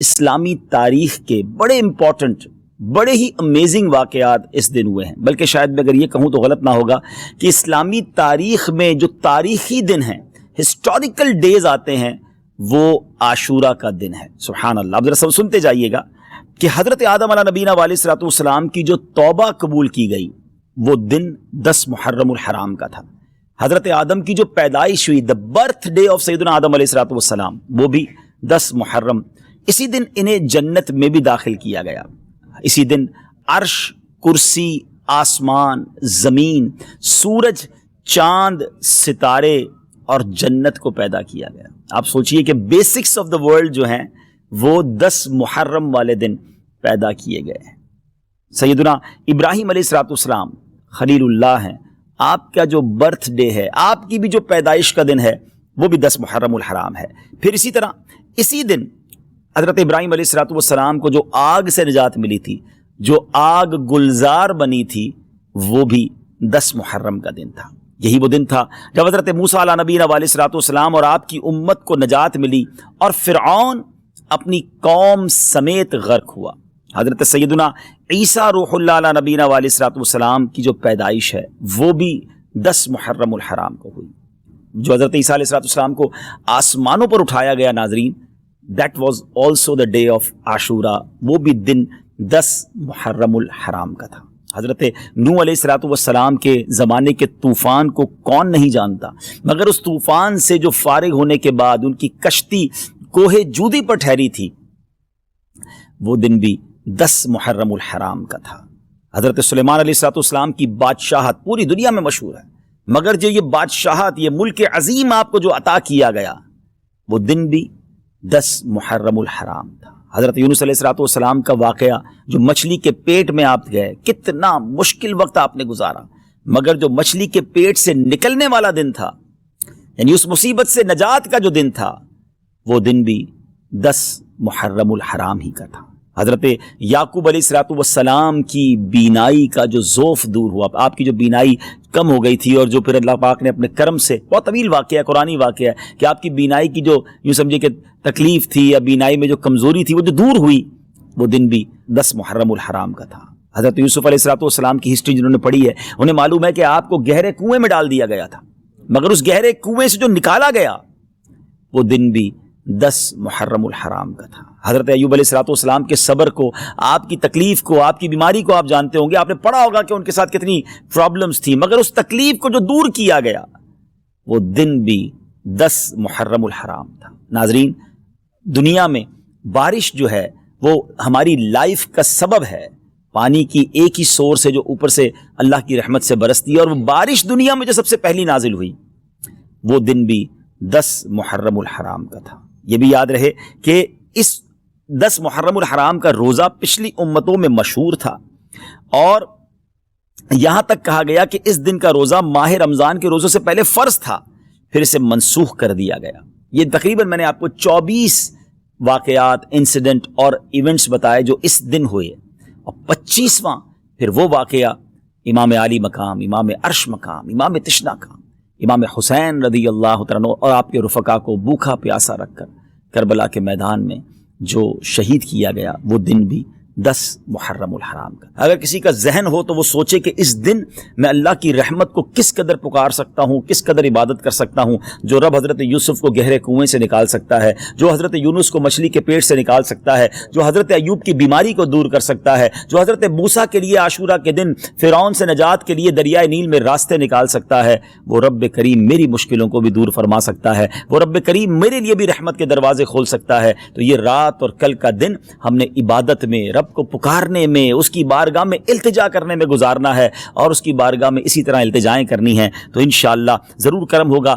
اسلامی تاریخ کے بڑے امپورٹنٹ، بڑے ہی امیزنگ واقعات اس دن ہوئے ہیں، بلکہ شاید میں اگر یہ کہوں تو غلط نہ ہوگا کہ اسلامی تاریخ میں جو تاریخی دن ہیں، ہسٹوریکل ڈیز آتے ہیں، وہ عاشورہ کا دن ہے۔ سبحان اللہ۔ اب ذرا سب سنتے جائیے گا کہ حضرت آدم علیہ نبینا علیہ الصلوۃ والسلام کی جو توبہ قبول کی گئی وہ دن 10 محرم الحرام کا تھا۔ حضرت آدم کی جو پیدائش ہوئی، دا برتھ ڈے آف سیدنا آدم علیہ الصلوۃ والسلام، وہ بھی 10 محرم۔ اسی دن انہیں جنت میں بھی داخل کیا گیا۔ اسی دن عرش، کرسی، آسمان، زمین، سورج، چاند، ستارے اور جنت کو پیدا کیا گیا۔ آپ سوچئے کہ بیسکس آف دا ورلڈ جو ہیں وہ 10 محرم والے دن پیدا کیے گئے ہیں۔ سیدنا ابراہیم علیہ الصلوۃ والسلام خلیل اللہ ہیں، آپ کا جو برتھ ڈے ہے، آپ کی بھی جو پیدائش کا دن ہے، وہ بھی 10 محرم الحرام ہے۔ پھر اسی طرح اسی دن حضرت ابراہیم علیہ الصلوۃ والسلام کو جو آگ سے نجات ملی تھی، جو آگ گلزار بنی تھی، وہ بھی 10 محرم کا دن تھا۔ یہی وہ دن تھا جب حضرت موسیٰ علیہ نبینا علیہ الصلوۃ والسلام اور آپ کی امت کو نجات ملی اور فرعون اپنی قوم سمیت غرق ہوا۔ حضرت سیدنا عیسیٰ روح اللہ علیہ نبینا علیہ الصلوۃ والسلام کی جو پیدائش ہے وہ بھی 10 محرم الحرام کو ہوئی۔ جو حضرت عیسیٰ علیہ الصلوۃ والسلام کو آسمانوں پر اٹھایا گیا، ناظرین، that was also the day of عاشورہ، وہ بھی دن 10 محرم الحرام کا تھا۔ حضرت نوح علیہ الصلوۃ والسلام کے زمانے کے طوفان کو کون نہیں جانتا، مگر اس طوفان سے جو فارغ ہونے کے بعد ان کی کشتی کوہ جودی پر ٹھہری تھی، وہ دن بھی 10 محرم الحرام کا تھا۔ حضرت سلیمان علیہ الصلوۃ والسلام کی بادشاہت پوری دنیا میں مشہور ہے، مگر جو یہ بادشاہت، یہ ملک عظیم آپ کو جو عطا کیا گیا، وہ دن بھی 10 محرم الحرام تھا۔ حضرت یونس علیہ الصلوۃ والسلام کا واقعہ، جو مچھلی کے پیٹ میں آپ گئے، کتنا مشکل وقت آپ نے گزارا، مگر جو مچھلی کے پیٹ سے نکلنے والا دن تھا، یعنی اس مصیبت سے نجات کا جو دن تھا، وہ دن بھی 10 محرم الحرام ہی کا تھا۔ حضرت یعقوب علیہ الصلوۃ والسلام کی بینائی کا جو ذوف دور ہوا، آپ کی جو بینائی کم ہو گئی تھی، اور جو پھر اللہ پاک نے اپنے کرم سے، بہت طویل واقعہ ہے، قرآنی واقعہ ہے کہ آپ کی بینائی کی جو یوں سمجھے کہ تکلیف تھی یا بینائی میں جو کمزوری تھی، وہ جو دور ہوئی، وہ دن بھی 10 محرم الحرام کا تھا۔ حضرت یوسف علیہ الصلوۃ والسلام کی ہسٹری جنہوں نے پڑھی ہے، انہیں معلوم ہے کہ آپ کو گہرے کنویں میں ڈال دیا گیا تھا، مگر اس گہرے کنویں سے جو نکالا گیا، وہ دن بھی 10 محرم الحرام کا تھا۔ حضرت ایوب علیہ الصلوۃ والسلام کے صبر کو، آپ کی تکلیف کو، آپ کی بیماری کو آپ جانتے ہوں گے، آپ نے پڑھا ہوگا کہ ان کے ساتھ کتنی پرابلمز تھی، مگر اس تکلیف کو جو دور کیا گیا، وہ دن بھی 10 محرم الحرام تھا۔ ناظرین، دنیا میں بارش جو ہے وہ ہماری لائف کا سبب ہے، پانی کی ایک ہی سورس ہے جو اوپر سے اللہ کی رحمت سے برستی ہے، اور وہ بارش دنیا میں جو سب سے پہلی نازل ہوئی، وہ دن بھی 10 محرم الحرام کا تھا۔ یہ بھی یاد رہے کہ اس 10 محرم الحرام کا روزہ پچھلی امتوں میں مشہور تھا، اور یہاں تک کہا گیا کہ اس دن کا روزہ ماہ رمضان کے روزوں سے پہلے فرض تھا، پھر اسے منسوخ کر دیا گیا۔ یہ تقریباً میں نے آپ کو 24 واقعات، انسیڈنٹ اور ایونٹس بتائے جو اس دن ہوئے، اور 25واں پھر وہ واقعہ امام علی مقام، امام عرش مقام، امام تشنا کا، امام حسین رضی اللہ تعالیٰ عنہ اور آپ کے رفقا کو بھوکا پیاسا رکھ کر کربلا کے میدان میں جو شہید کیا گیا، وہ دن بھی 10 محرم الحرام کا۔ اگر کسی کا ذہن ہو تو وہ سوچے کہ اس دن میں اللہ کی رحمت کو کس قدر پکار سکتا ہوں، کس قدر عبادت کر سکتا ہوں، جو رب حضرت یوسف کو گہرے کنویں سے نکال سکتا ہے، جو حضرت یونس کو مچھلی کے پیٹ سے نکال سکتا ہے، جو حضرت ایوب کی بیماری کو دور کر سکتا ہے، جو حضرت موسیٰ کے لیے عاشورہ کے دن فرعون سے نجات کے لیے دریائے نیل میں راستے نکال سکتا ہے، وہ رب کریم میری مشکلوں کو بھی دور فرما سکتا ہے، وہ رب کریم میرے لیے بھی رحمت کے دروازے کھول سکتا ہے۔ تو یہ رات اور کل کا دن ہم نے عبادت میں، رب کو پکارنے میں، اس کی بارگاہ میں التجا کرنے میں گزارنا ہے، اور اس کی بارگاہ میں اسی طرح التجائیں کرنی ہیں، تو انشاءاللہ ضرور کرم ہوگا۔